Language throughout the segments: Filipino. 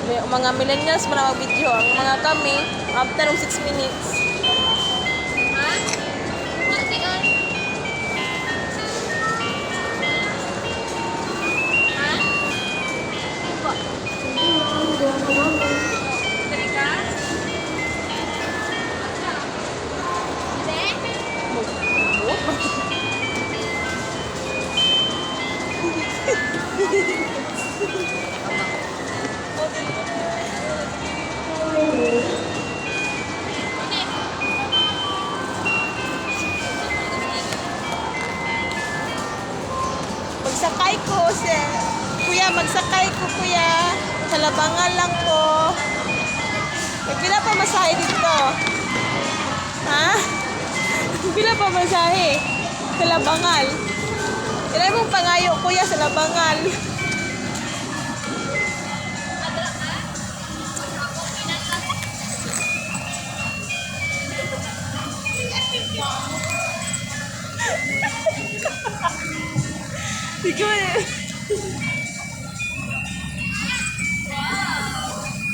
Mga millennials pa na mag-video. Ang mga kami, after ng 6 minutes. Ha? Mati on. Ha? Ipo. Dali ka? Hindi? Magsakay ko, kuya, magsakay ko, kuya. Sa Labangan lang po. Pila pa masahe dito? Ha? Pila pa masahe? Sa Labangan. Ilay mong pangayo, kuya, sa Labangan. Ikaw eh.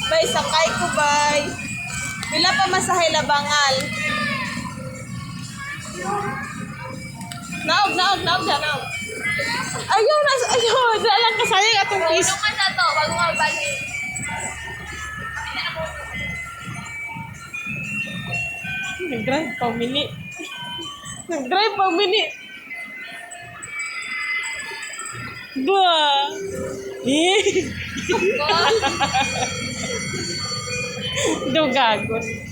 Bay, sakay ko, bay. Pila pa masahe Labangan. Naog, naog. Ayaw, dalang kasayang atong piece. Tulungan na to, bago mabalik. Nag-drive pa mini. Nag-drive pa mini. Ba. Eh. Dugagot.